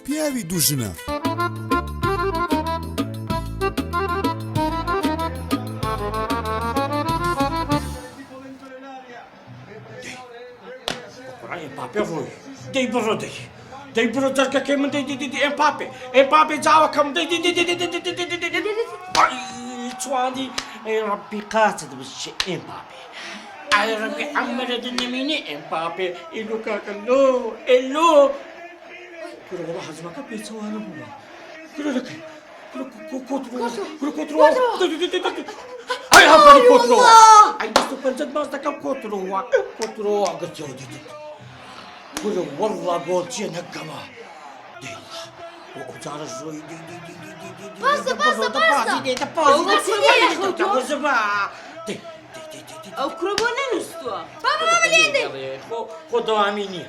پیاوی دوژنە امبابي روي دي برو دي برو تركا كي من دي امبابي جاوكم دي تواني اي ربي قاتل بالشيء امبابي اي ربي عمر النميني امبابي إلو كاكلو إلو كل واحد ما كان بيتسوى انا بابا كل لك كل هاي هافاني كوترو اي بس بنجد ما استكم كوترو قلت يا ودي كل والله قلت يا نقمه دي وجار الزوي دي بازا ئەو کرۆ بۆ نەنووسووە بابا لێ خذوا عميني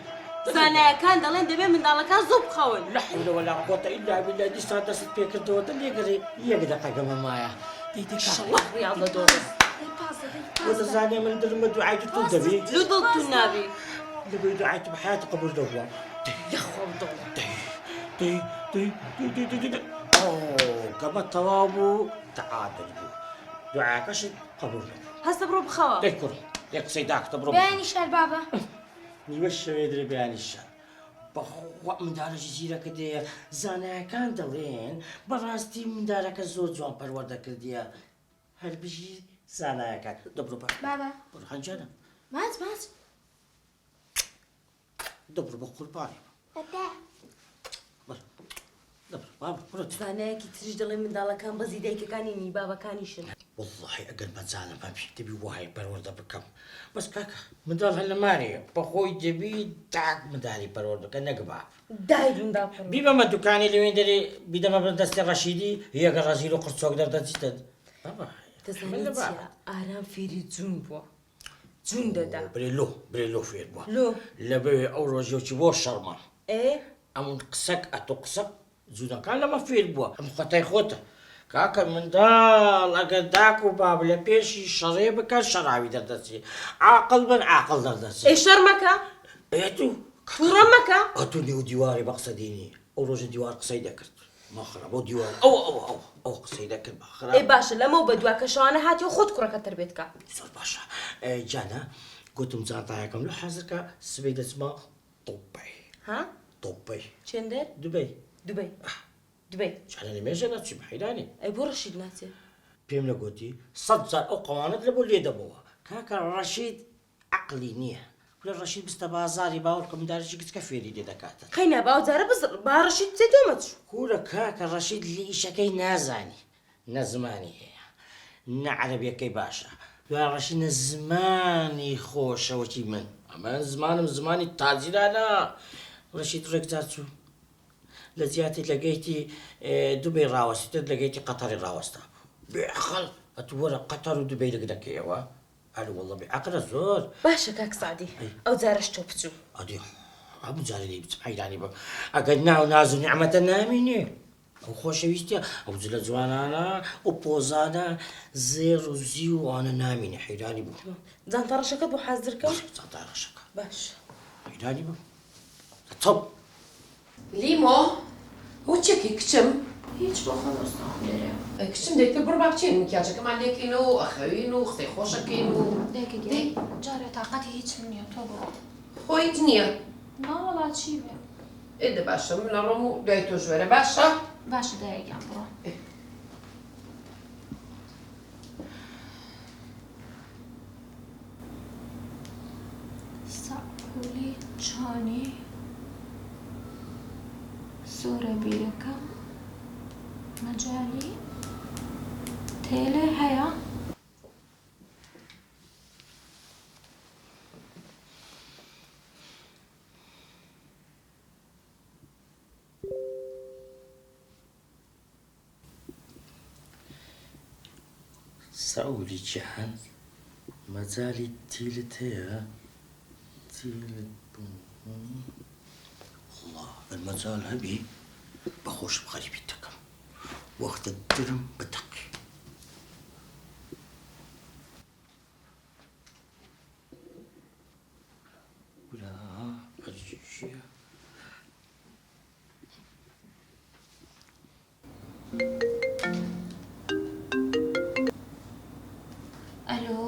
زانایەکان دەڵێن دەبێت منداڵەکان زۆر بخەون لا حول ولا قوة إلا بالله دي ساعة دست بيكردو اللي قري يقدر قاقم معايا دي شڵڵاح ڕیاڵە دۆڕ ولا زاني من در مدعاية تدبي لو دڵتون نابی اللي دعاية بحياتي قبل دوا یەخۆم دڵ دي اوه كما توابو تعادل دعاء كشف قبول هەستە بڕۆ بخەوە ديكور ياك سيداك تبرو بياني شال بابا نيوش يدري بيان الشام بخوا من دار جزيرة كده زانا كان دلين براستي من دارك الزور جوان برورده كرديا هل بيجي زانا كان دبرو بابا برهان جانا مات دبرو بقول باري بابا دبرو بابا برد زانایەکی تریش دەڵێن منداڵەکان بەزی دایکەکانی نی بابەکانیشن والله أقل ما زال ما بيكتبي وهاي برورده بكم بس كاكا مدال هلا ماري بخوي جبي تاك مدالي برورده كنقبع دایلون داپڕ بيبا ما دكاني اللي وين دري بيدا ما بدست الرشيدي هي قرازيلو قرصوك در دزيتد بابا دەزانیت چیە ئارام فێری جوون بووە جوون دەدا بريلو فير بوا لۆ لبي او روجيوتي بو شرما ئێ ام قسك اتقسك زودا كان لما فير بوا ام خطاي خوتا كاكا من دال اقداكو باب لبيشي شريبه كان شراوي دردسي عاقل من عاقل دردسي ئێ شەرمەکە ايتو تووڕە مەکە اتوني وديواري بقصديني او روج ديوار قصيده كرت ما خرب او ديوار او قصيده كرت ما خرب ئێ باشە لەمەو بە دواکەشەوانە هاتیەوە خۆت کوڕەکە تربێت کە زور باشا جانا قلت مزعطاياكم لو حازركا سبيد اسمها طبي ها طبي چێندەر دبي دوبەی جانا لي ميجا ناتشي بحيداني ئەی بۆ ڕەشید ناچێ بيم لقوتي صدزر او قوانت لبو اللي دبوها كاكا رشيد عقلي نيه ولا رشيد بستبازاري باوركم دارشي كنت كفيري دي دكاتره خەینە باوجارە بزر با ڕەشید بچێت تۆمەچ كورا كاكا رشيد اللي شكي نازاني نزماني نعربي كي باشا يا رشيد نزماني خوش وشي من اما زماني تاجر انا رشيد ركزاتو لزياتي لقيتي دبي راوستي لقيتي قطر راوستا بعقل اتورا قطر ودبي لقدك ايوا قالوا والله بعقل زور باشە کاک سعدی ئەو جارەش تۆ بچوو ادي ابو جاري بتحيلاني بقى اقدنا وناز نعمة ناميني او خوش ويستيا او زل زوانا او بوزانا زيرو زيو انا ناميني حيلاني بو جانتە ڕەشەکەت بۆ حازرکەم صدار شكا باش حيلاني بو طب لیمۆ هوچێکی کچم هیچ بۆ خۆستان دەرێ کچم دەیتر بڕ باچین مکیاجەکەمان لێکین و ئەخەوین و قسەی خۆشەکەین و دێکی جارێ تااقەتی هیچ منیە تۆ بڕۆ خۆیت نییە ناوەڵا چی بێ ئێدە باشە من لە ڕۆم و دوای تۆ ژوێرە باشە باشە دایەکیان بڕۆ سەعپۆلی چانی زۆرە بیرەکەم مەجای تێلێ هەیە سأولي جهان مازالي تيلتها الله المجال هبي بخوش بغريبتكم وقت الدرم بتقي ولا أجيشيا ئەلۆ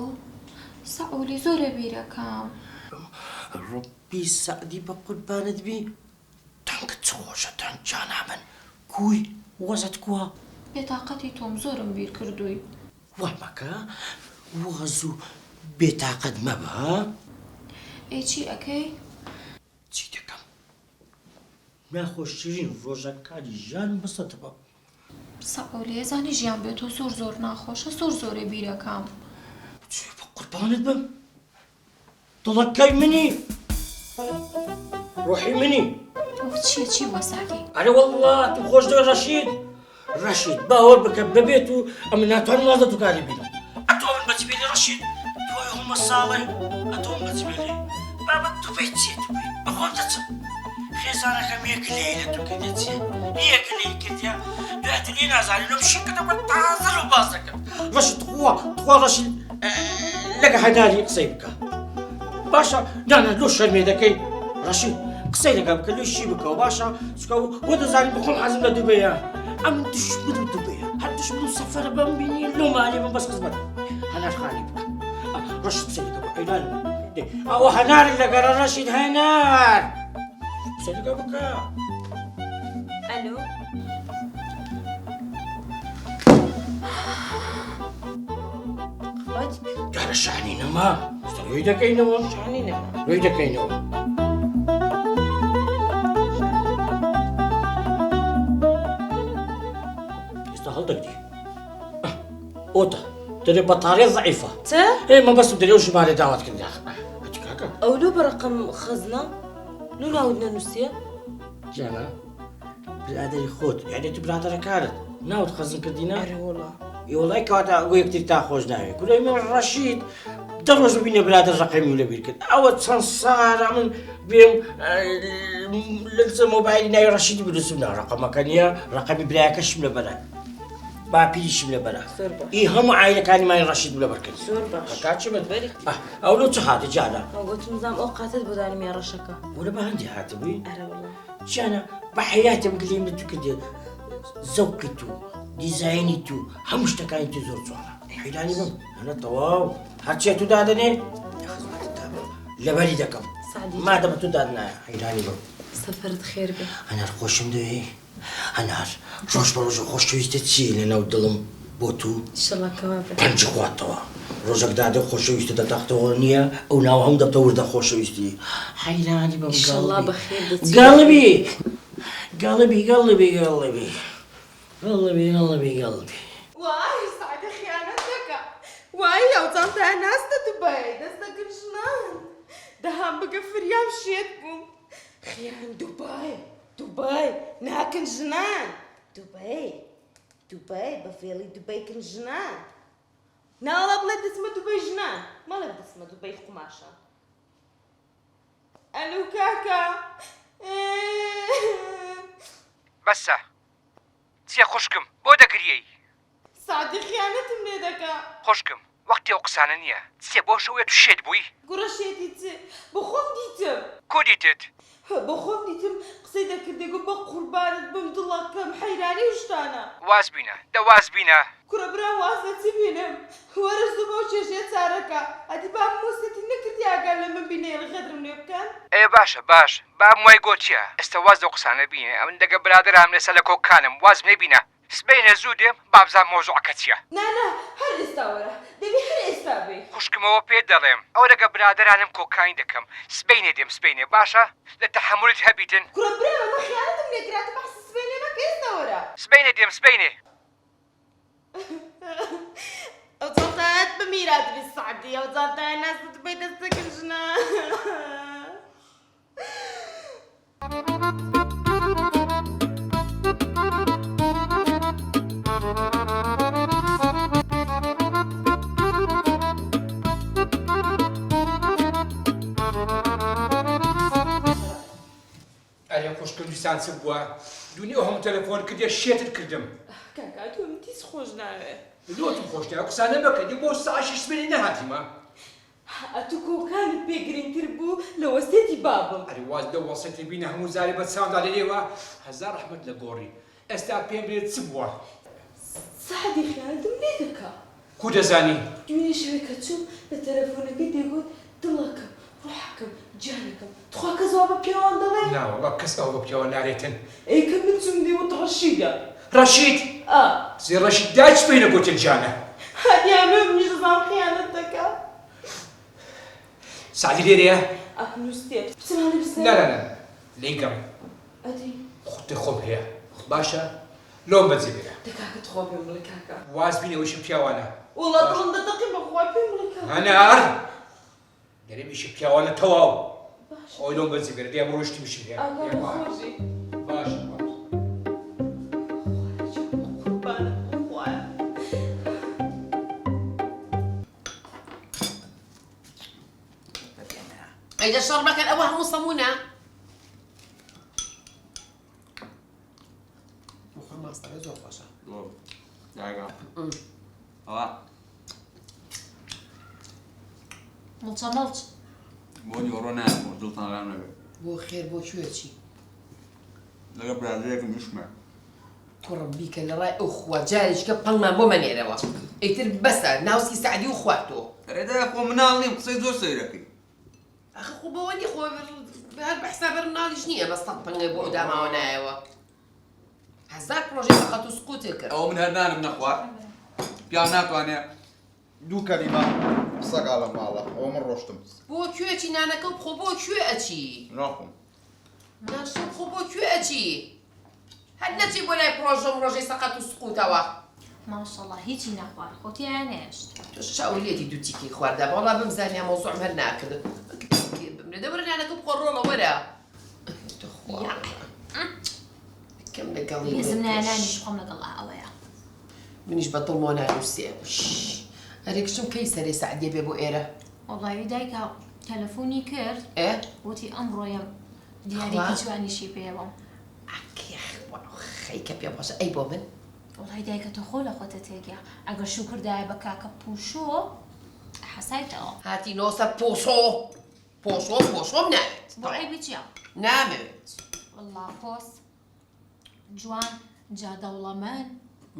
سەعولی زۆرە بیرەکەم. ڕۆبی سەعدی بە قوربانت بی تەنکە چ خۆشەتان جانابن کوی وەزت کووە بێتاقەتی تۆم زۆرم بیر کردووی. وا مەکە وەز و بێتاقەت مەبە. ئەی چی ئەەکەی؟ چی دەکەم ناخۆشترین ڕۆژەکانی ژیان بەسەتەوە. سەعولی ێزانی ژیان بێت تۆ زۆر ناخۆشە زۆرە بیرەکەم. چی بە قوربانت بم دڵەکەی منی ڕۆحی منی. چییە چی بۆ ساکی؟ ئەرێ وەڵڵا تو خۆش دەوێ ڕەشید باوەڕ بکە ببێت و ئەمە ناتوانم وازە تو کاری بینم. ئەتۆ من بەچ بێنی ڕەشید تۆی هەمە ساڵی ئەتۆ من بەچ بێنی بابەت تو بێت چێت بەخۆم دەچم خێزانەکەم یەک لێی لە تو کردێ چێ یەک لێی کردیا دوێت لێ نازانی لەم شکەتە بە تازە لە باز دەکەم. ڕەشید خوا ڕەشید لەگە هەداری قسەی بکە باشە نانە لۆ شەرمێ دەکەی ڕەشید قسەی لەگە بکە لێشی بکەوە باشە چکە بۆ دەزانی بخۆم حەزم لە دووبەیە ئەم دشمن دووبەیە هەر دشمن سەفەرە بەم بینی لۆمانی من بەس قزمەت هەنار خانی بکە ڕەشید قسەی لەگە بکە ئەیلان ئەوە هەناری لەگەرە ڕەشید هەنار قسەی لەگە بکە. ئەلۆ جارە شانی نەما ڕووی دەکەینەوە شانی نەما ڕووی دەکەینەوە. ئێستا هەڵدەگری ئۆتە دەرێ بەتاڕێ ضعیفە چ؟ ئێمە بەسم دەرێ و ژمارە داوات کردیا هەچ کاکە ئەولۆ بەڕقم خەزنە لۆ ناود نەنووسیە؟ جانە برادەری خۆت یعنی تو برادەرەکارت ناوت خەزم کردینە؟ ئەرێ وەڵا وڵای کەواتە ئەگۆ یەکتر تا خۆش ناوێت گورەی من ڕەشید دە ڕۆژ ببینە برادر ڕقەمی لەبیر کرد ئەوە چەند سارە من بێم لەسەر مۆبایلی ناوی ڕەشیدی بنووسم ڕقەمەکە نییە ڕقەمی برایەکەشم لەبەرە باپیریشم لەبەرە ئی هەموو عایلەکانی مای ڕەشید لەبەر کرد زۆر باش کاچمت ئەو لۆ چ هاتە جانە گوتم زام ئەو قاتت بۆ دانیمە ڕەشەکە وەرە بە هەندی هاتبووی ئەرە وەڵا جانە بە حەیاتم گلیم لە تو کردێت زەوقی تو دیزایانی تو هەموو شتەکانی تو زۆر جوانە حیرانی بم هەنە تەواو هەرچێت تو دادنێ لەبەری دەکەم مادە بە تو دادنایە حیرانی بم. سەفەرت خێر بێ هەنار خۆشم دەوێ هەنار ڕۆژ بە ڕۆژە خۆشەویستە چی لەناو دڵم بۆ تو شڵەکەوا بێ پەنج خواتەوە ڕۆژێک دادە خۆشەویستە دەتەختەوە نییە ئەو ناو هەم دەبتە وردە خۆشەویستی حیرانی بم ئینشەڵڵا بەخێر دەچێت گەڵبی گەڵبی گەڵبی گەڵبی گەڵبی گەڵبی گەڵبی وای سعدە خیانەتەکە وای ئەو جانتایە ناستە دوبەی دەستەکرد ژنان دەهام بگە فریام شێت بووم خیان دوبەی ناکن ژنان دوبەی بە فێڵی دوبەیکن ژنان ناوەڵا بڵێ دەچمە دوبەی ژنان مەڵێ دەچمە دوبەی قوماشە ئەلو کاکە بەسە چیە خوشکم بۆ دەگریەی سعدی خیانەتم لێ دەکا خوشکم وەختی ئەو قسانە نییە چیە بۆ شەوێت و شێت بووی گوڕە شێتی چ بە خۆم دیتم کۆ دیتت بە خۆم دیتم قسەی دەکردێگو بە قوربانت بم دڵەکەم حەیرانی شتانە واز بینە دەواز بینە کوڕە برا وازە چی بینم وەرە زوو بەو چێژێ چارەکە ئەدی با مۆستی نەکردی ئاگار لە من بینێ غەدرم لێ بکەن ئێ باشە باش بام وای گۆچیە ئێستا واز دەو قسانە بینێ ئەمن دەگە برادرام لەسەر لە کۆکانم واز نەبینە سبەینە زوو دێم بابزان مۆزوعەکە چییە نانا هەر ئێستا وەرە دەبی هەر ئێستا بێ خوشکمەوە پێ دەڵێم ئەو دەگە برادرانم کۆکانی دەکەم سبەینێ دێم سبەینێ باشە لە تەحملت هەبیتن کوڕە برا ئەمە خیانەتم لێکراتە بەحسی سبەینێ مەکە ئێستا وەرە سبەینێ دێم سبەینێ ئەو جانتایەت بمیراتبی سعدی ئەو جانتایە ناست بێ دەستەکرد ژنان ئەرێ خوشکم دیسان چ بووە دوونی ئەو هەموو تەلەفۆن کردێ شێتت کردم کاکا تۆ من تیس خۆش ناوێ لۆتم خۆش نایە قسانە مەکەی بۆ ساعشی سبەینێ نەهاتیمە ئەتو کۆکانت پێ گرنگتر بوو لە وەستێتی بابم ئەری واز دە وەسەتی بینە هەموو زاری بە چاوندا لێوە هەزار ڕەحمەت لە گۆڕی ئێستا پێم بێت چ بووە؟ سعدی خیانەتم لێ دەکا. کو دەزانی؟ دوێنێ شەوێک کە چووم لە تەلەفۆنەکەی دەیگوت دڵەکەم، ڕۆحەکەم، جانەکەم. تخوا کەس وا بە پێوان دەڵێ؟ ناوەڵا کەس ئەو بە پیاوە نارێتن. ئەی کە من چوم دێوت ڕەشیدە. ڕەشید؟ زێ ڕەشید داچ پێی نەگوتن جانە. هەدیانە منیش دەزانم خیانەت دەکا. سعدی لێرەیە؟ ئەپنووسێ. بچمانە بستێ؟ لا لێی گەڕێ. ئەدی خوتێ خۆم هەیە. باشە؟ لۆم بەجێ بێرە. دەکاکە تخوا پێم بڵێ کاکە. واز بینە ئەویشم پیاوانە. وڵا دڵم دەدەقی بەخوا پێم بڵێ کاکە. هەنار! دەرێمیشی پیاوانە تەواو. ئەوی لۆم بەجێ بێرە دێم ڕۆشتی میشی هەیە. ئاگا بەخۆشی. باشە. قوربانە بخوایە. ئەیدە شەڕ مەکەن ئەوە هەموو سەمونە. بخۆر ماستەرە زۆر باشە. ئەوە مڵچە مڵچ. بۆ نیوەڕۆ نایەوە دڵتان ڕام نەبێت. بۆ خێر بۆ کوێچی؟ لەگە برادێکم وشمە. کوڕبی کە لە ڕای ئەو خوا جارێککە پەنگمان بۆ مەنێرەوە. ئەیتر بەسە ناوسکی سعدی و خواردەوە. ڕێدای خۆ مناڵ نیم قسەی زۆر سەیرەکەی. ئەخە خۆ بەوە نی خۆ هەر بە حسابەر مناڵیش نییە بەستەق پەنگەی بۆ داماوە نایەوە. هەزار پرۆژەی سەقەت و سقووتێ کرد. ئەوە من هەر نانم نەخوارد. پیاو ناتوانێت دوو کەلیمە قسەگا لە ماڵە ئەوە من ڕۆشتم. بۆ کوێچی نانەکە خۆ بۆ کوێ ئەچی؟ ناخۆم. ناشم خۆ بۆ کوێ ئەچی؟ هەر نەچی بۆ لای پرۆژە و ڕۆژەی سەقەت و سقووتەوە. ماشەڵڵا هیچی نەخوارد خۆتیان نێشت. تۆ شاولێتی دوو تیکەی خواردە بەڵا بمزانیا مەوزوعم هەر ناکرد. دەبرە نانەکە بخۆ ڕۆڵە وەرە. کەم لەگەڵی هێزم نانانیش خۆم لەگەڵ ئەوەیە. منیش بەدڵمەوە نانووسێ. هەرێکشم کەی سەرێ سەعدیە بێ بۆ ئێرە؟ وەڵاوی دایکە تەلەفۆنی کرد وتی ئەمڕۆیە دیارێکی جوانیشی پێوە. خەیکە پێ باشە ئەی بۆ من؟ وڵای دایکە تۆ خۆ لە خۆتە تێگە ئەگەر شوکردایە بە کاکە پوشۆ حەسایتەوە. هاتی نۆسە پۆشۆ پۆشۆم ناوێت. بۆ عیبی چییە؟ نامەوێت. وەڵا پۆس جوان جادەوڵەمەند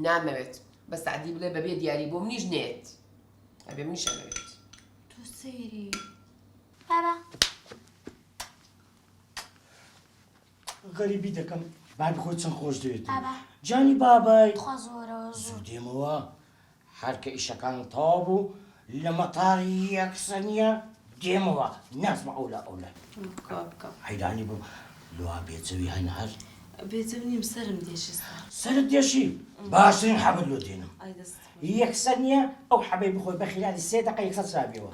نامەوێت. بە سعدی بڵێ بەبێ دیاری بۆ منیش نێت. ئەبێ منیش ئەمەوێت. تۆ سەیری بابا غەریبی دەکەم بابی خۆی چەند خۆش دەوێت. جانی بابای خوا زۆرەوە زۆر. زوو دێمەوە هەر کە ئیشەکان تەواو بوو لە مەتاری یەکسەنیە دێمەوە نازمە ئەولا حەیرانی بووم لوا بێجەوی هەنار بێجەم نیم سەرم دێشستا. سەرت دێشی باشترین حەبل لۆ دێنم یەکسەنیە ئەو حەبەی بخۆی بە خلال 3 دقیقە یەکسەر سرابیەوە.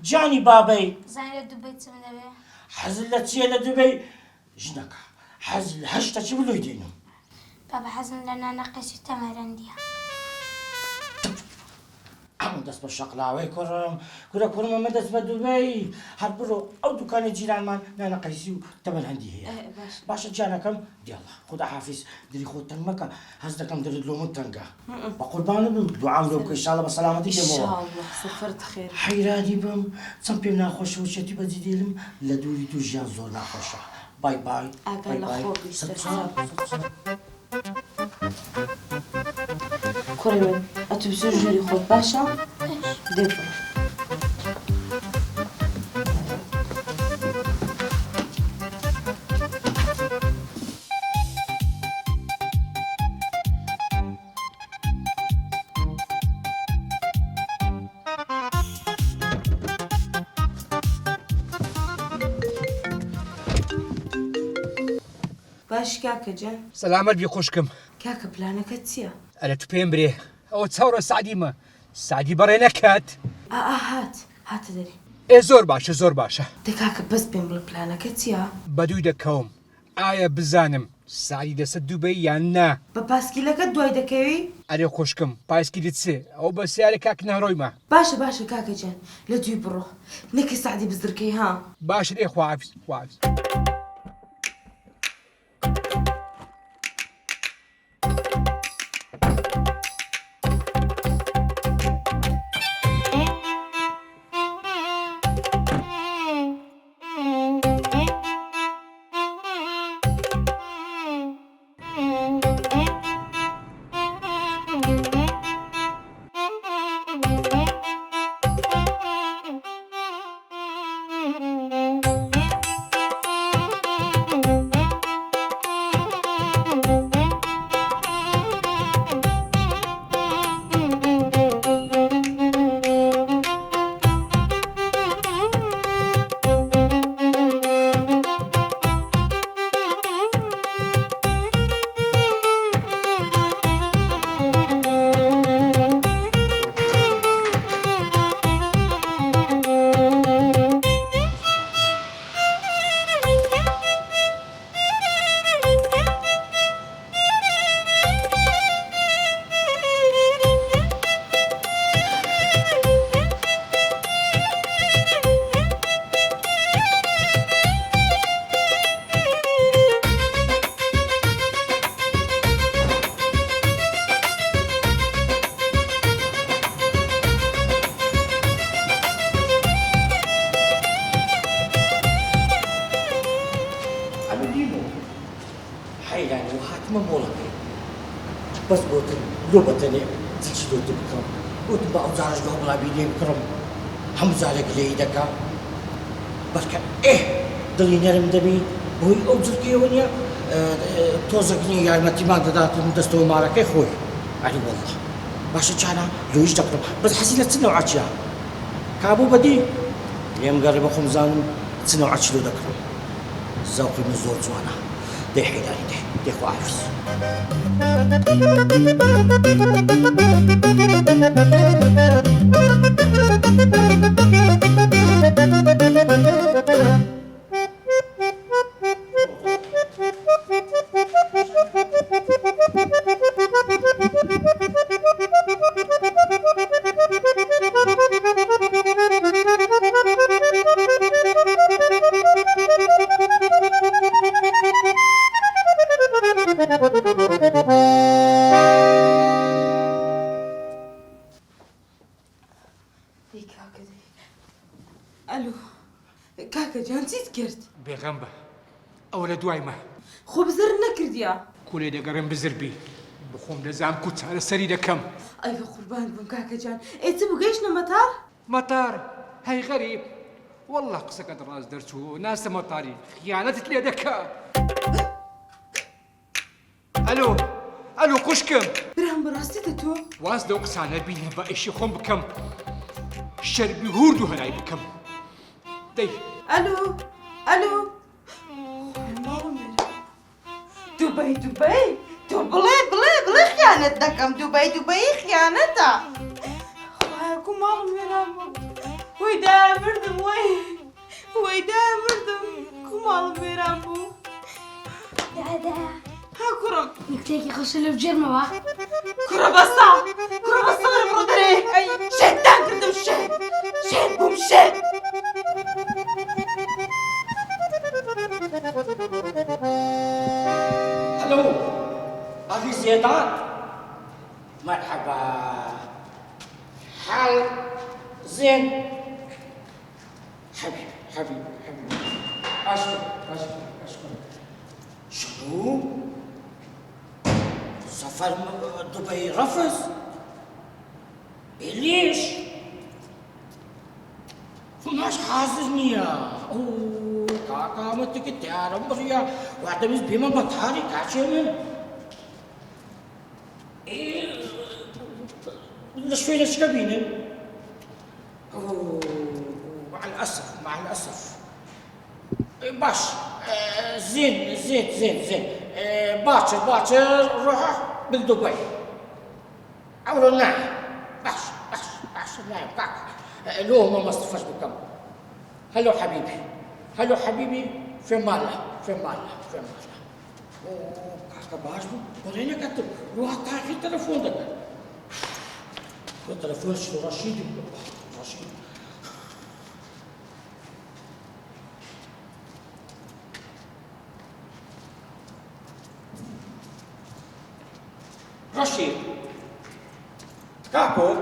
جانی بابەی زانانی لە دووبەی چ دەبێ؟ حەزت لە چییە لە دووبەی ژنەکە حەز لە 8 چی بلۆی دێنم؟ بابا حەزم لە نانەقەشی تەمەرەندیە. ئەم دەست بە شەقلاوەی کوڕم ئەمە دەست بە دووبەی هەر بڕۆ ئەو دوکانی جیرانمان نانەقەیسی و تەمەرهەندی هەیە. باشە جانەکەم دیاڵە خدا حافیز دری خۆت تەنگ مەکە هەز دەکەم دەرت لۆمت تەنگە بە قوربانە بم دوعام لۆ بکە ئینشاڵڵا بە سەلامەتی دێمەوە. سەفەرت خێر. حەیرانی بم چەند پێم ناخۆشە وچێتی بەجێ دێلم لە دووری دوو ژیان زۆر ناخۆشە. بای بای. ئاگا لە خۆ کوڕی من ئەتو زۆر ژووری خۆت باشە؟ دێبڕۆ. باش کاکە جان. سەلامەت بی خوشکم. کاکە پلانەکەت چییە؟ ئەرە تو پێم برێ ئەوە چاوڕە سعدیمە سعدی بەڕێ نەکات. هاتە دەری. زۆر باشە. دەکاکە بەس پێم بڵێ پلانەکەت چییە؟ بەدووی دەکەوم ئایا بزانم سعدی دەسە دووبەی یان نا؟ بە پاسکیلەکەت دوای دەکەوی؟ ئەرێ خوشکم پایسکیلی چێ ئەو بە سیارە کاک نەڕۆیمە. باشە کاکە جان لە دوی بڕۆ نەکە سعدی بزرکەی ها. باشە ئێ خواحافیز. حيراني وهاتمە مۆڵەکەی بەس بۆتر لۆ بەتەنێ تیچی دۆتر بکەم وتم بە ئەو جارش بە وڵابی لێ بکڕم هەموو جارێک لێی دەکەم بەرکە دڵی نەرم دەبی بۆی ئەو جرگەیەوە نییە تۆزەکنی یارمەتیمان دەداتم دەستەوە مارەکەی خۆی ئەری وەڵڵا باشە چانە لۆیش دەکڕم بەس حەزی لە چ نەوعەچیە کابوو بەدی لێم گەڕێ بە خۆم زانم چ نەوعەچی لۆ دەکڕم زەوقی من زۆر جوانە دەی حەیداری دەی خواحافیز الو كاكا جان چیت کرد بێغەم بە ئەوە لە دوای مە خۆ بزر نەکردیا کولێ دەگەڕێم بزربی بخۆم دەزانم کو چارە سەری دەکەم ئەی بە قوربان بم کاکە جان ئێ چ بگەیشتە مەتار مەتار هەی غەریب وەڵڵا قسەکەت ڕاست دەرچوو ناستە مەتاری خیانەتت لێ دەکا ئەلۆ ئەلۆ خوشکم برام بەڕاستیتە تۆ واز لەو قسانە بینێ بە ئیشی خۆم بکەم شەربی هورد و هەنای بکەم دەی الو الو دوبەی دوبەی تۆ بڵێ بڵێ بڵێ خیانەت دەکەم دوبەی خیانەتە خوایە کو ماڵم وێران بوو وەی دایە مردم وەی دایە مردم کو ماڵم وێران بوو دادا ها کوڕم یەکتێکی خۆشە لە بجێرمەوە کوڕە بەستا بڕۆ دەرێ ئەی شێتان کردم شێت بووم شێت الو أخي زيدان مرحبا حال زين حبيبي أشكر شنو سفر دبي رفض ليش ماش حاضرني يا كاكا متك تعرف بريا واعتمد بما بطاري كاشمن شوي لشكبينه مع الاسف باش زين باكر روح بالدبي عمرو نعم باش نعم كاكا لو ما مصطفاش بكم هلو حبيبي في ماله كاكا باش ورينا كتب روح تعرفي التلفون ده التلفون شو رشيد كاكو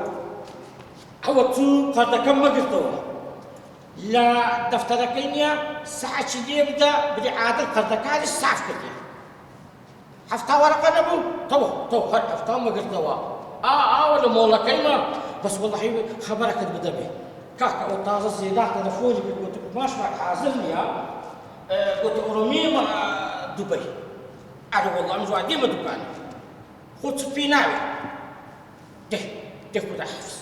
هو تو قد كم قلتوا لا دفتر كينيا ساعة شديد بدا بالإعادة قد كان الساعة كذي حفتا ورقة نبو تو هاد حفتا ما قلتوا ولا مولا كيما بس والله خبرك بدا به كاكا وطازة زيادة تلفوني قلت ماش معك حاضرني قلت أرومي مع دبي أنا والله مزوع ديما دكاني خد في ناوي ده كده حفظ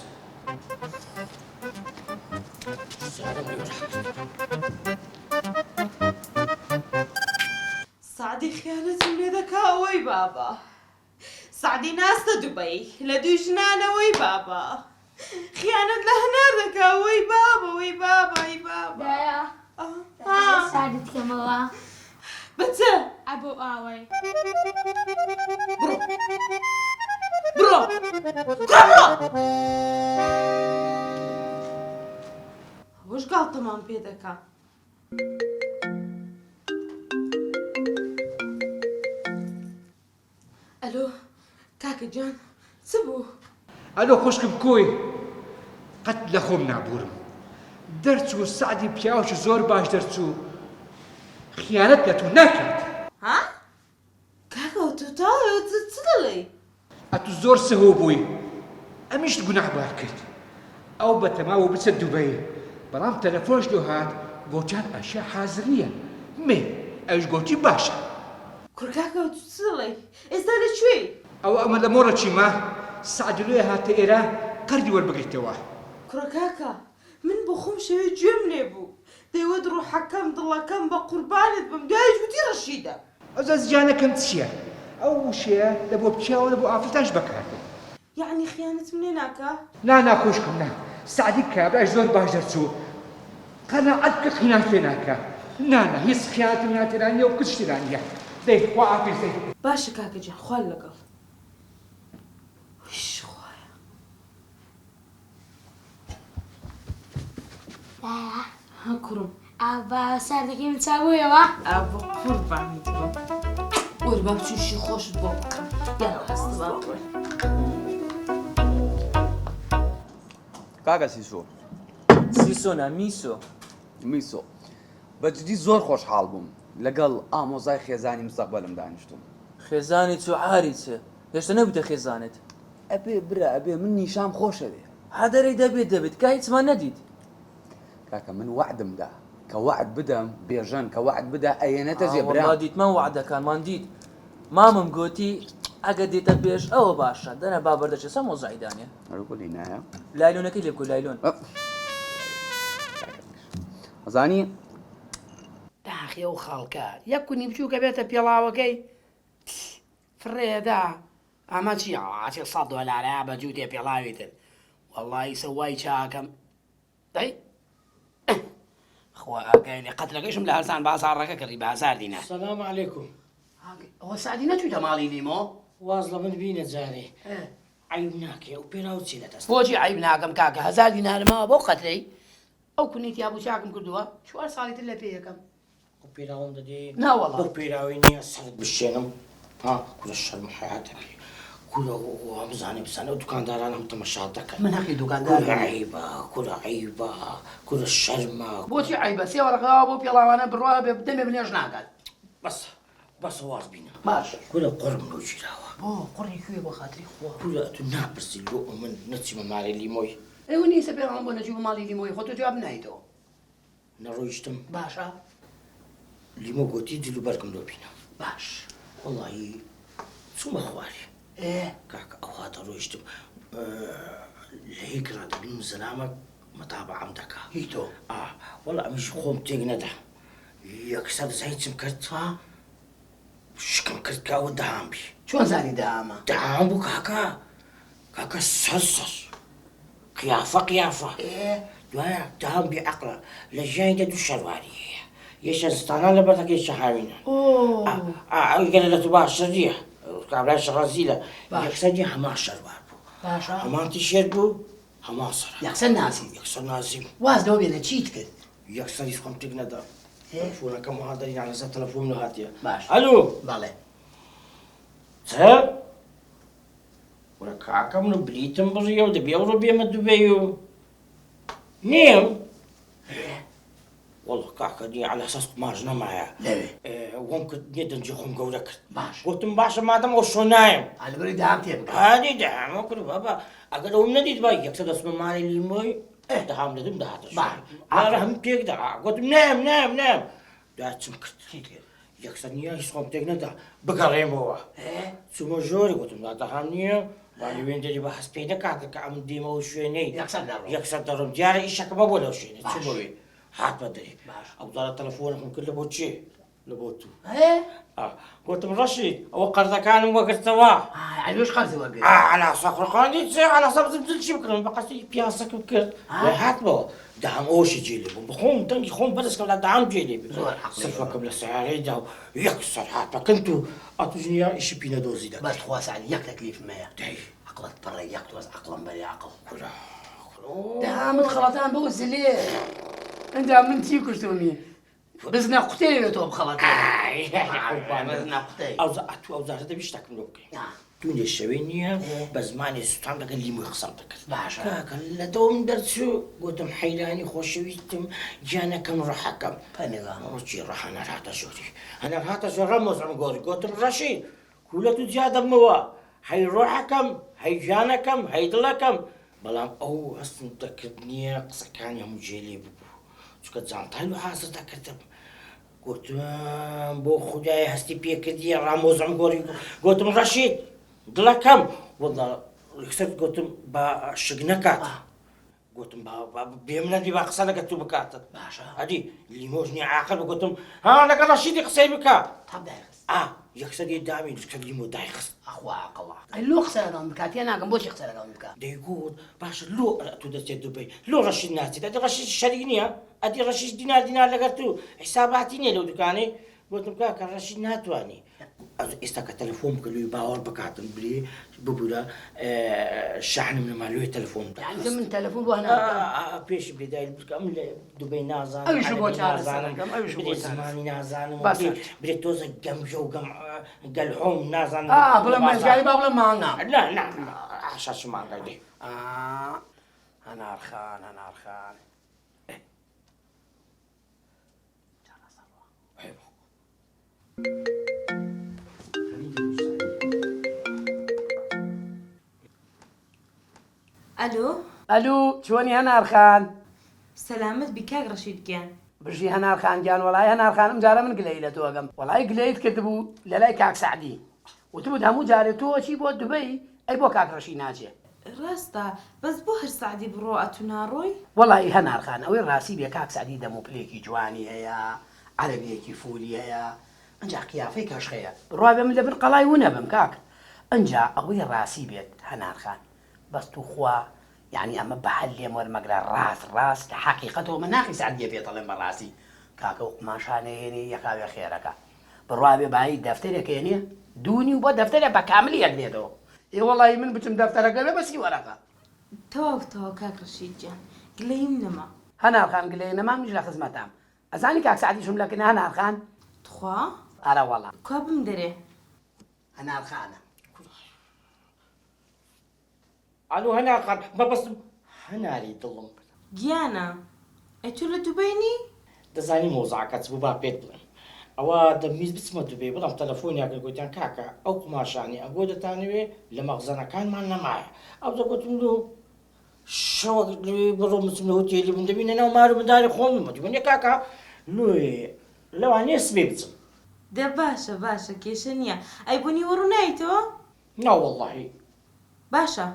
سعدی خیانەتم لێ دەکاوەی بابا سعدی ناستە دوبەی لە دوو ژنانەوەی بابا خیانەت لە هەنار دەکاوەی بابا دایا سعدت کەمەوە بچە ئەبوو ئاوەی بڕۆ ئەوەش گاڵتەمان پێ دەکا ئەلۆ کاکە جان چ بوو ئەلۆ خوشکم کۆی قەت لە خۆم نابورم دەرچوو سعدی پیاوەکی زۆر باش دەرچوو خیانەت لە تو ناکات ها سڵی ئەتو زۆر سەهۆ بووی ئەمیشت گوناح بار کرد ئەو بەتەماوە بچە دووبەی بەڵام تەلەفۆنش لێ هات گۆچان ئەشیا حازر نییە مێ ئەوش گۆتی باشە کوڕکاکە تو سڵی ئێستا لەکوێ ئەمە لە مۆڕە چیمە سعدی لێ هاتە ئێرە قەردی وەربگریتەوە کوڕکاکە من بۆ خۆم شەوێ گوێم لێ بوو دەیوت ڕوحەکەم دڵەکەم بە قوربانت بم دوایش وتی ڕەشیدە ئەوزە زیانەکەم چییە ئەو وشەیە لە بۆ بچیاوە لە بۆ ئافرەتانش بەکاردێت یعنی خیانەت منێ ناکە ناخۆشکم نا سعدی کابراش زۆر باش دەرچوو قەناعەت کرد خیانەت پێ ناکە نانا هیچ خیانەتم ناتێران نییە و کچتیران نییە دەی خوا ئافرەت دەی باشە کاکە جان خوال لەگەڵ وش خوایە دایە ها کوڕم ئابا ساردەکەی من چاوویەوە ئابە قوربانت بم وەرە با بچوشی خۆشت بۆ بکەم یاڕە هەست با بڕێ کاکە سیسۆ سیسۆنا میسۆ میسۆ بەجددی زۆر خۆشحاڵ بووم لەگەڵ ئامۆزای خێزانی مستەقبەلم دانیشتم خێزانی چ و عاری چێ هێشتا نەبووتە خێزانت ئەبێ برا ئەبێ من نیشام خۆشە بێ حەدەرەی دەبێت کا هیچمان نەدیت کاکە من وعدم دا کە وعد بدەم بێژەن کە وعد بدا ئەیەنێتە جێبرا دیتمان وعدەکانمان دیت مامم گوتی ئەگە دیتە پێش ئەوە باشە دەنە بابەردەچێ سە مۆزایدانێ ئەرگولی نایە لایلۆنەکەی لێ بکو لایلۆن ئەزانی داخێ و خاڵکە یەک کونی بچووکە بێتە پێڵاوەکەی فرێدا ئەمە چی ئاچێ $100 بە جووتێ پێڵاویتن وەڵی سەوای چاکەم دەی خوا ئاگەی قەتلەکەیشم لە هەرسان بازاڕەکە کردی بازار دینە سلام علیکم ئەوە سادی نەچوویتە ماڵی لیمۆ واز لە من بینە جارێ عیب ناکێ و پێراو چی لە دەست بۆچی عیب ناکەم کاکە 1000 دینارمەوە بۆ قەترەی ئەو کونیت یا بوو چاکم کردووە 4 ساڵیتر لە پێ یەکەم و پێراوم دەدێ ناوەڵا بۆ پێراوی نییە سەرت بشێنم ها کورە شەرم حیاتە پێ کورە بزانێ بزانێ و دوکانداران هەم تەمەشات دەکەن من حەقی دوکاندار کورە عیبە کورە عیبە کورە شەرمە بۆچی عیبە سێ وەرەقەوە بۆ پێڵاوانە بڕوا بێ دەمێ بنێژ ناکات بەس واز بینە باش کورە قڕم لۆ گیراوە بۆ قڕی کوێ بۆ خاتری خوا کورە تو ناپرسی لۆ من نەچیمە مارێ لیمۆی ئەوە نیسە پێڵام بۆ نەچوو ماڵی لیمۆی خۆ تۆ جواب نایتەوە نەڕۆیشتم باشە لیمۆ گوتی جلوبەرگم لۆ بینە باش وەڵی چوومە خوارێ ئێ کاکە ئەوهاتە ڕۆیشتم لە هیکرا دەبیم زەلامە مەتابعەم دەکا هی تۆ وەڵا ئەمیش خۆم تێک نەدا یەکسەر زایچم کرد شکم کرد کاوە دەهام بی چۆن زانی دامە دەهام بوو کاکە سەر قیافە دوایە دەهام بی عەقڵە لە ژیانیدا دوو شەرواری هەیە یەکیان ستانان لە بەردەکە یەکیان هاوینان ئەوگەرە لە تو باش شەریە کابرای شەڕەزیلە یەکسەر دی هەمان شەروار بوو باشە هەمان تیشێر بوو هەمان سەر یەکسەر ناسی یەکسەر نازیم واز لەوە بێنە چیت کرد یەکسەریش خۆم تێک نەدا تەلەفۆنەکەم هادەری لەسەر تەلەفۆن لە هاتیە باش ئەلۆ بەڵێ چ وەرە کاکە من و بلیتم بڕیە و دەبێ ئەوڕۆ بێمە دوبەی و نێم وەڵە کاکە نییە عەلە ئەساس قماژ نەمایە لەوێ وەم کرد نییە دەنجی خۆم گەورە کرد باش گوتم باشە مادەم ئەو شۆنایم لەبەری دام تێ بکە هادی دەهامە کرد بابا ئەگەر ئەوم نەدیت با یەکسەر دەستمە ماڵی لیمۆی دەهام لەدەم دەهاتە ئارە هەم تێک دا گوتم نام داچم کرد یەکسەر نییە هیچ خۆم تێک نەدا بگەڕێمەوە چوومە ژۆری گوتم دادەهام نییە وانی وێندەری بە هەست پێی دەکات کە ئەم دیمەوە شوێنەی یەکسەر دەڕۆم دیارە ئیشەکەمە بۆ لەو شوێنە چوومەوێ هات بە دەری ئەو دارە تەلەفۆنەکەم کرد لە بۆ چێ لە بۆ تو گوتم ڕەشید ئەوە قەرزەکانم وەگرتەوە ئەلۆش قەرزی وەرگرت على سەقڕەکانی چێ على سەبزم چی بکڕم بە قەسی پیاسەکەم کرد هاتبەوە دام ئەوشی جێ لێ بوو بخۆم دەنگی خۆم بەدەستکەم لە دام جێ لێ سەرفەکەم لە سیارەیدا و یەکسەر هاتەکەن و ئەتوژنیا ئیشی پینە دۆزی دەکات بەس خواسانی یەک تەکلیفمەیە عقڵت پڕە یەک تۆز عقڵم بەری عقڵ دامت خەڵەتان بەو زلێ ئەندا من چی کوشتومی بزنە قوتێوێت تۆ بخەڵەت ئەو زارە دەبی شتێکم لۆ بکەین دوێ شەوەی نییە بە زمانی سوتان لەگەڵ لیمۆی قسەم دەکرد باشە کاکە لە دەوم دەرچوو گوتم حەیرانی خۆشەویستم گیانەکەم ڕەحەکەم ڕۆکی ڕەحەنەر هاتە زۆری هەنەر هاتە زۆر ڕەمۆزم گۆری گوتم ڕەشید کولە تو جیا دەمەوە هەی ڕۆحەکەم هەی ژیانەکەم هەی دڵەکەم بەڵام ئەو هەستم دەکردنیە قسەکانی هەموو جێلێ ببوو چکە جانتای و حازر دەکردم گوتم بۆ خودای هەستی پێکردیە ڕامۆزم گۆری گوتم ڕەشید دڵەکەم وەڵا یەکسەر گوتم بە شک نەکاتە گوتم بێم نەبی با قسە لەگە تو بکاتە باشە ئەدی لیمۆژنی عاقل گوتم ها لەگە ڕەشیدی قسەی بکە تا دایخست یەکسەری دامی کە لیمۆ دایخست ئەخوا عەقڵە ئەی لۆ قسە لەگەڵ بکات تێ ناکەم بۆچی قسە لەگەڵ بکات دەیگوت باشە لۆ تو دەچێت دوبەی لۆ ڕەشید ناچێت ئەدی ڕەشید شەریک نییە ئەدی ڕەشید دینار لەگەر تو حیساباتی نییە لەو دوکانەی گوتم کاکە ڕەشید ناتوانی ئێستا کە تەلەفۆن بکە لۆی باوەڕ بکاتم برێ ببوورە شەحنم نەما لۆی تەلەفۆن یعنی من تەلەفۆن بۆ هەنا پێشی بێدای بکەم لە دوبەی نازانم ئەویش بۆ چارەسەر نازانم دەکەم، ئەویش بۆ برێ چارەسەر. زمانی نازانم باشە. برێ تۆزە گەمژە و گەلحۆم نازانم بڵێ مەزگاری با بڵێ مانگا لا شاش مانگای دێ هەنارخان ئەلۆ ئەلو چۆنی هەنارخان سەلامت بی کاک ڕەشید گیان بژی هەنارخان گیان وەڵای هەنارخانم جارە من گلەی لە تۆگەم وەڵای گلەیت کردبوو لە لای کاک سعدی وتبوو هەموو جارێ تۆ چی بۆ دوبەی ئەی بۆ کاک ڕەشید ناچێ ڕاستە بەس بۆ هەر سعدی بڕۆ ئەتو ناڕۆی وەڵی هەنارخان ئەوەی ڕاستی بێ کاک سعدی دەموپلێکی جوانی هەیە عەرەبیەکی فولی هەیە ئەنجا قیافەی کەشخەیە ڕوا بێ من لەبن قەڵای و نەبم کاک ئەنجا ئەوەی ڕاستی بێت هەنارخان بەس تو خوا یعنی ئەمە بە هەل لێم وەرمەگرە ڕاست کە حەقیقەتەوە من ناخی سعدیە پێدەڵێم بەڕاستی کاکە و قماشانەیەنی یەکاوێ خێرەکە بڕوا بێ بایی دەفتەرێکێنێ دوونی و بۆ دەفتەرێ بە کاملی یەکنێتەوە ئێ وەڵی من بچم دەفتەرەکە لە بەسی وەرەکە تەواو کاک ڕەشید گیان گلەیم نەما هەنارخان گلەی نەما منیش لە خزمەتام ئەزانی کاک سعدیشم لەکنە هەنارخان تخوا ئارە وەڵام کا بم دەرێ هەنارخانە ئالو هەنارخان بەبەستم هەناری دڵم گیانە ئەی تۆ لە دوبەینی دەزانی مۆزاکەت بوو با پێت بڵێم ئەوە دەمیز بچمە دوبێ بەڵام تەلەفۆنیاکە گوتیان کاکە ئەو قماشانی ئەگۆ دەتانەوێ لە مەخزەنەکانمان نەمایە ئەو دەگوتم لۆ شەوە بڕۆ بچم لە هۆتێلی من دەبینە ناو مار و منداری خۆم مەدیبنیە کاکە لۆێ لەوانەیە سبێ بچم دە باشە کێشە نییە ئەی بوونی وەڕوو نایتەوە ناوەڵڵاهی باشە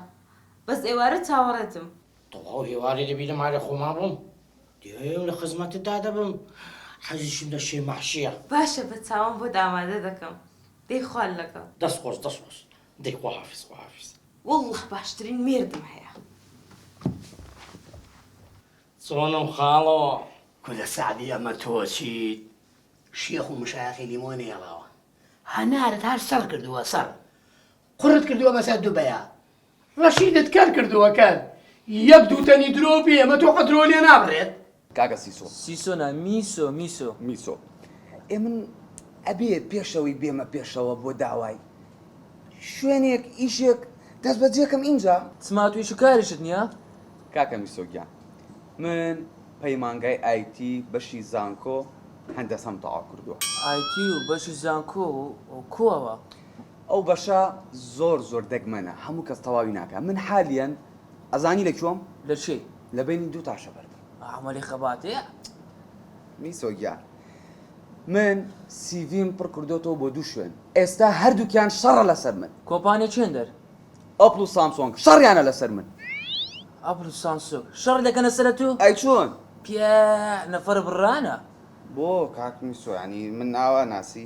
بەس ئێوارە چاوەڕێتم تەواو هێواری دەبی لە مارە خۆما بم دێم لە خزمەتتدا دەبم حەزیشم لە شێ مەحشیە باشە بە چاوم بۆ دامادە دەکەم دەی خوال لەگەڵ دەست خۆش دەی خواحافظ والله باشترین مێردم هەیە چۆنم خاڵەوە کولە سعدی ئەمە تۆچیت شێخ و مشایخی لیمۆنێڵەوە هەنارت هەر سەر کردووە سەر قڕت کردووە بەسەر دووبەیە ڕەشیدت کەر کردووە کەر یەک دووتەنی درۆ پێ ئەمە تۆ قەترۆ لێ نابڕێت کاکە سیسۆ سیسۆنا میسۆ میسۆ من ئەبێت پێشەوەی بێمە پێشەوە بۆ داوای شوێنێک ئیشێک دەست بەجێکم اینجا سماتوی شکاریشت نییە؟ کاکە میسۆگیان من پەیمانگای ئایتی بەشی زانکۆ هەندەسەم تەواو کردووە ئایتی و بەشی زانکۆ و کۆوە ئەو بەشە زۆر دەگمەنە هەموو کەس تەواوی ناکە من حالیان ئەزانی لەکوێم لە چێ؟ لە بینی دوو تاشە بەردە ئەمەلی خەباتەیە؟ میسۆگیان من سیڤیم پڕ کردوتەوە بۆ دوو شوێن ئێستا هەردووکیان شەڕە لەسەر من کۆمپانیا چێندەر؟ ئەپڵ و سامسۆنگ شەڕیانە لەسەر من ئەپل و سامسۆنگ شەڕ دەکەنە سەرە تو؟ ئەی چۆن پیا نەفەر بڕانە بۆ کاک میسۆ ینی من ناوە ناسی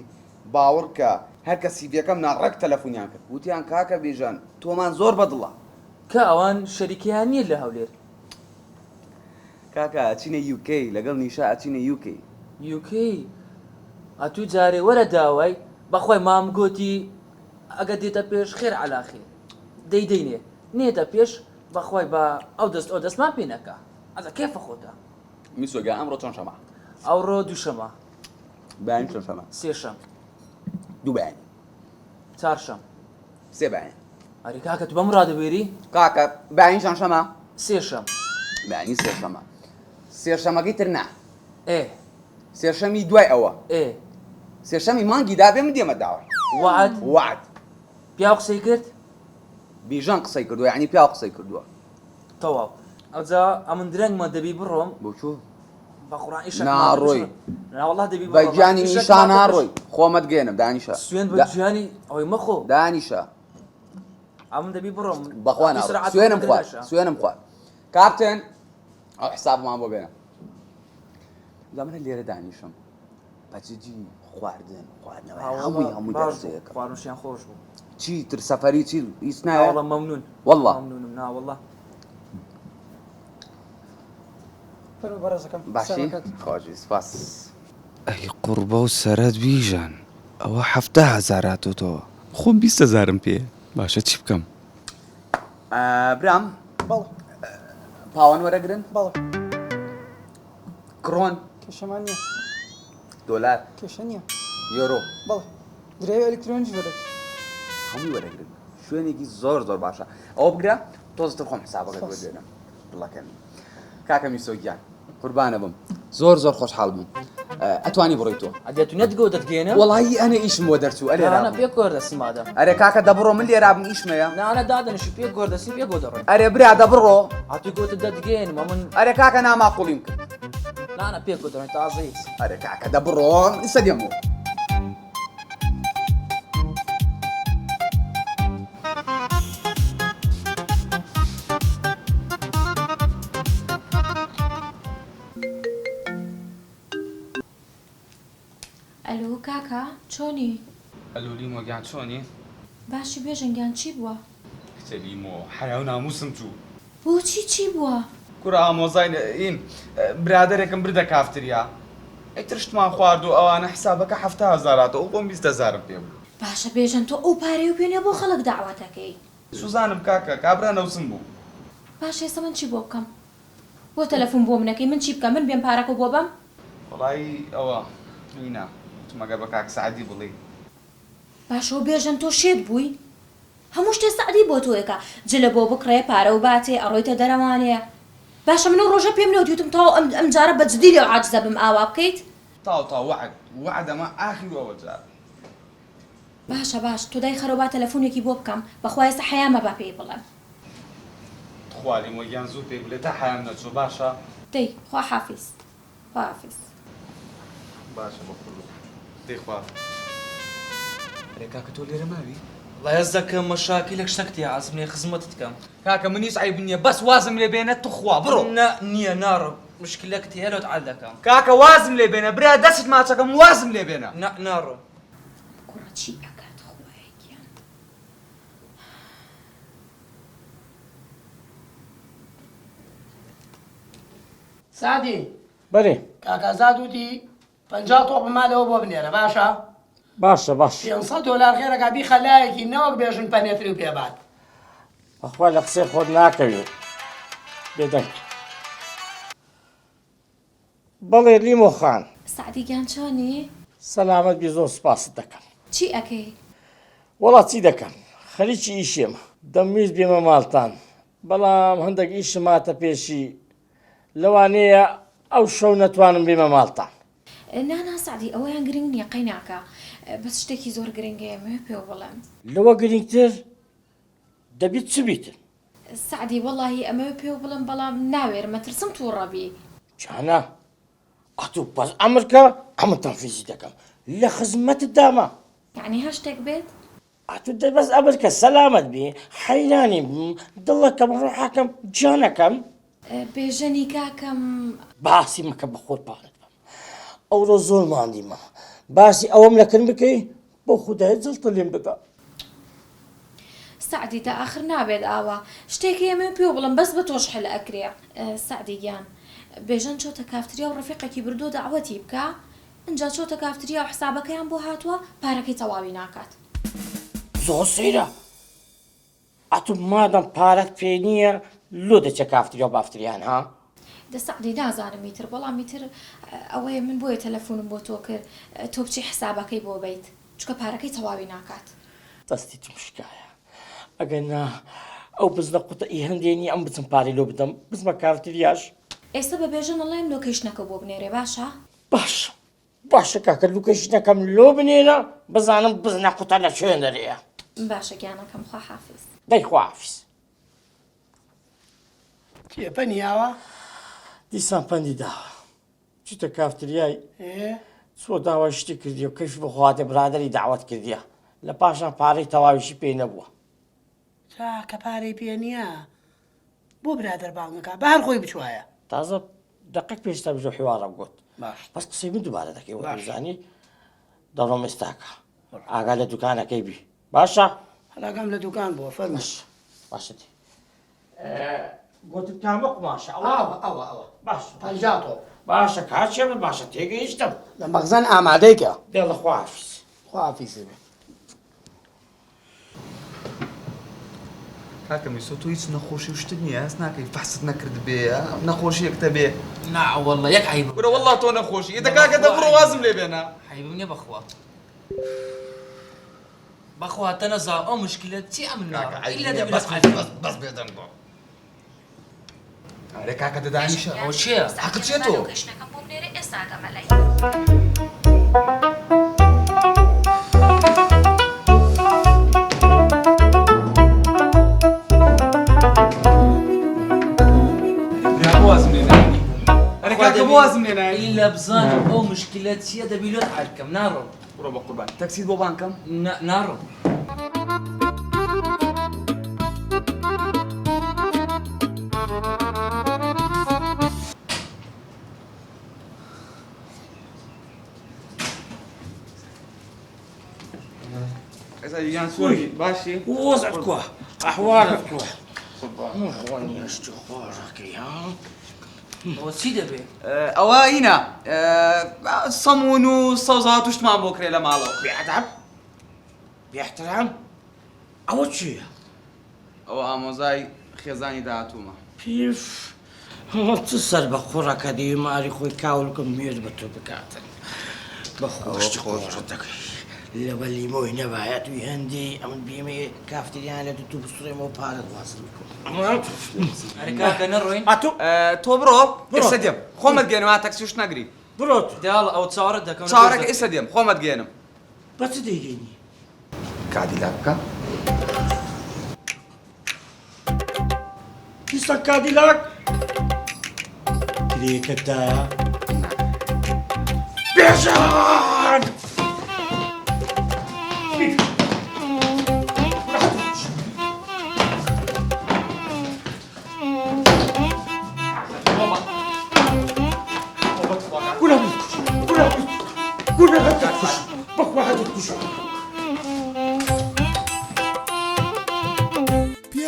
باوەڕ کە هەر کە سیڤەکەم ناڕەک تەلەفۆنیان کرد وتیان کاکە بێژان تۆمان زۆر بەدڵە کە ئەوان شەریکیان نییە لە هەولێر کاکە ئەچینە یوکەی لەگەڵ نیشا ئەچینە یوکەی یوکەی ئەتوو جارێ وەرە داوای بەخۆی مام گوتی ئەگە دێتە پێش خێر عەلاخێ دەیدەینێ نێتە پێش بەخۆی بە ئەو دەستمان پێ نەکە ئەزە کێفە خۆتە میسۆگا ئەمڕۆ چۆن شەما ئەوڕۆ دووشەمە بەیان چۆن شەما سێشەم دوو بەیان چارشەم سێ بەیان ئەری کاکە تو بەم ڕادەبێری کاکە بەیانی چۆن شەما سێشەم بەیانی سێشەمە سێشەمەکەی تر نا ئێ سێشەمی دوای ئەوە ئێ سێشەمی مانگی دابێ من دێمە داوە وعد وعد پیا قسەی کرد بیژان قسەی کردووە یعنی پیا قسەی کردووە تەواو ئەوجا ئەمن درەنگمە دەبی بڕۆم بۆ چوو بە قوڕان ئیش ناڕۆی ناوەڵا دەبی بە گیانی نیشان ناڕۆی خۆمەت گێنم دانیشە سوێن بە گیانی ئەوەی مەخۆ دانیشە ئەمن دەبی بڕۆم بەخوا ناڕۆی سوێنم خوارد سوێنم خوارد کاپتن ئەو حسابمان بۆ بێنە زەمنە لێرە دانیشم بەجددی خواردن خواردنەوەی هەمووی دەرزەیەەکە خواردنشیان خۆش بوو چی تر سەفەری چی هیچ وەڵڵا نایە مەمنون والله مەمنونم ناوەڵڵا باشی خۆشی سپاس ئەی قوربە و سەرەت بیژان ئەوە 7,000 هاتۆتەوە خۆم 20,000م پێ باشە چی بکەم برام پاوان وەرەگرن کڕۆن کێشەمان نییە دۆلار کێشە نییە یۆرۆ بەڵێ درێ ئەلکترۆنیش وەرەگرن هەمووی وەرەگرن شوێنێکی زۆر باشە ئەوە بگرە تۆزتر خۆم حسابەکەت وەردێنم بڵەکەن کاکە میسۆگیان قوربانە بم زۆر خۆشحاڵ بووم ئەتوانی بڕۆی تۆ ئەدەتونێت گۆ دەتگەێنە وەڵی ئەنە ئیشم بۆ دەرچوو ئەرێ پێ گۆر دەسیمادە ئەرێ کاکە دەبڕۆ من لێرابم ئیشمەیە نانە دادەنشی پێ گۆر دەسی پێ گۆ دەڕێن ئەرێ برا دەبڕۆ هاتووی گۆتە دەتگەێنمە من ئەرێ کاکە ناماقوڵیم کرد نانە پێ گۆ دەڕێن تازەیت ئەرێ کاکە دەبڕۆ ئیسە دێمەوە ئەلو کاکە چۆنی ئەلولی مۆگیان چۆنی؟ باشی بێژنگیان چی بووە؟ کتێبیمۆ حەیاو ناموسم چوو بۆچی چی بووە؟ کورا ئامۆزای ئین برادێکم بردە کافتریا ئەیترشتمان خوارد و ئەوانە حسابەکە 7,000 و بۆم 20,000م پێ بوو باشە بێژن تۆ ئەو پارەی و پێنێ بۆ خەڵک داواتەکەی سوزانم کاکە کابرا نەوسم بوو باش ئێستا من چی بۆ بکەم؟ بۆ تەلەفۆن بۆ منەکەی من چی بکەم من بێم پارەکە بۆ بەم؟ وەڵی ئەوە مینا مەگەر بە کاک سعدی بڵێ باشەوە بێژن تۆ شێت بووی؟ هەموو شتێ سعدی بۆ تۆیەکە جلە بۆ بکڕێ پارە و باتێ ئەڕۆیتە دەرەوانەیە باشە من ڕۆژە پێم نەوتیوتم تاو ئەم جارە بەجددی لێو عاجزە بم ئاوا بکەیت؟ تاو وعد ئەمە ئاخیر ئەوە جار باشە باش تۆ دای خەرەوە با تەلەفۆنێکی بۆ بکەم بەخوا ئێستا حەیامە با پێی بڵێم خواری مۆگیان زوو پێ بڵێ تا حەیام نەچوو باشە دەی خوا حافیز خوا حافیز باشە بە خوڵ دەیخوا ئەرێ کاکە تۆ لێرە ماویڵای هەز دەکەم مەشاکیلێک شتێکتی عازم لێ خزمەتت بکەم کاکە منیش عیب نییە بەس وازم لێ بێنە توخوا بڕۆ نییە ناڕۆ مشکلەکەت هەیە لەوت عاد دەکەم کاکە وازم لێ بێنە برا دەست ماچەکەم وازم لێ بێنە ناڕۆ کوڕە چی ئەکات خوایەکیان سادی بەرێ کاکازاد وتی 50 تۆپ مالەوە بۆ بنێرە باشە باشە باش 500 دلار خێرەکە بی خەلایەکی نەوەک بێژن پەنێتری و پێبات بەخوا لە قسەی خۆت ناکەوی بێدەنگ بەڵێ لیمۆ خان سعدی گیان چۆنی؟ سەلامەت بی زۆر سوپاست دەکەم چی ئەکەی؟ وەڵات چی دەکەم خەریکی ئیشێمە دەمویست بێمە ماڵتان بەڵام هەندێک ئیشم هاتە پێشی لەوانەیە ئەو شەو نەتوانم بێمە ماڵتان نانا سعدی ئەوەیان گرنگ نییە قەیناکە بەس شتێکی زۆر گرنگەیەمە پێ بڵێم لەوە گرنگتر دەبیت چ بیتن سعدی وەڵاهی ئەمە پێ بڵێم بەڵام ناوێرم مەترسم تووڕەبی جانە ئەتوو بەس ئەمرکە ئەمە تەنفیزی دەکەم لە خزمەتت داما یعنی هەر شتێک بێت؟ ئەتوو دەبەس ئەمرکە سەلامت بێ حەیرانی بم دڵەکەم ڕۆحەکەم جانەکەم بێژەنی کاکەم باسی مەکە بە خۆت پاڵت بم ئەوڕۆ زۆر ماندیمە باسی ئەوەم لەکرد بکەی بۆ خودای جڵتە لێم بدا سعدی تا آخر نابێت ئاوا شتێکی ئەمە پێ بڵم بەس بە تۆش حل ئەکرێ سعدی گیان بێژەن چۆتە کافتریا و ڕفیقێکی بردو داوەتی بکە ئەجا چۆتە کافتریا و حسابەکەیان بۆ هاتووە پارەکەی تەواوی ناکات زۆر سەیرە ئەتوو مادەم پارەت پێ نییە لۆ دەچە کافتریا و بافتریان ها دە سعدی نازانم میتر بەڵام میتر ئەوەیە من بۆیە تەلەفۆنم بۆ تۆ کرد تۆ بچی حسابەکەی بۆ بیت چکە پارەکەی تەواوی ناکات دەستی مشکایە ئەگەر نا ئەو بزنە قوتەئی هەندێنی ئەم بچم پارەی لۆ بدەم بزمە کافتریاش ئێستا بە بێژن ئەڵێم لۆکەیشنەکە بۆ بنێرێ باشە؟ باشە کاکە لوکەیشنەکەم لۆ بنێرە بزانم بزنە قوتە لە شوێن دەرەیە باشە گیانەکەم خوا حافظ دەی خوافیز تێپەنیاوە دیسان پەندی داوە چیتە کافتریای چۆ داوای شتی کردی و کەیف بخواتێ برادری داوت کردیە لە پاشان پارەی تەواویشی پێی نەبووە تا کە پارەی پێ نییە بۆ برادر باڵنەکە بەهار خۆی بچوایە تازە دقیق پێشتا بژۆ حیوارە بگوت باش بەس قسەی من دووبارە دەکەی وەزانی دەڕۆم ئێستاکە ئاگا لە دوکانەکەی بی باشە هەلاگەم لە دوکان بۆ فەرمەش باشە گوتت کامە قماشە ئەوە باش پەنجاتۆ باشە کاچێ من باشە تێگەیشتم لە مەغزان ئامادەیکە دێڵە خوافیز خوافیزێ بێ کاکە میسۆ تۆ هیچ نەخۆشی شتت نییە هەست ناکەی فەست نەکرد بێ نەخۆشیەکتە بێ ناوەڵە یەک عیب برە وەڵڵا تۆ نەخۆشی ئێتە کاکە دەبڕۆ وازم لێ بێنە عیبم نییە بەخوا بەخوا تەنەزا ئەو مشکلە چی ئەم بەس بێدەن بۆ ئەرێ کاکە دەدانیشە ئەوە چییە؟ عقل چێ تۆ؟ گەشتەکەم بۆ بنێرە ئێستا دەمەلای. وازم لێ نانی ئەرێ کاکە بۆ وازم لێ نانی لە بزانم ئەو مشکلە چییە دەبیلۆت حرکەم ناڕۆم بڕۆ بە قوربان تەکسیت بۆ بانکەم ناڕۆم ئەسا سۆری باشی وەزعت کووە ئەحوالت کووە خۆنی هەشتی خۆشەکەی ها ئەوە چی دەبێ؟ ئەوە هینە سەمون و سەوزات توشتمان بۆ کرێ لە ماڵەوە بێعەدەب بێحترام ئەوە چییە؟ ئەوە ئامۆزای خێزانی داهاتوومە پیف چ سەر بە قوڕەکە دیماری خۆی کاولکم مێر بە تۆ بکاتن بە خۆشتی خۆشت دەکەی لەوە لیمۆی نەبایەت وی هەندی ئەمن بیمێ کافتریانێت و تو بسڕێمەوە پارەت واصل بکەم ئەرکاکە نەڕۆین تۆ بڕۆ ئێستا دێم خۆمت گێنم تەکسیش نەگری بڕۆ داڵ ئەو چاوەڕەت دەکەم چاوەڕێک ئێستا دێم خۆمت گێنم بە چ دەیگەینی؟ کادیلا بکە پیسە کادیلاک کرێکەتایە بێژان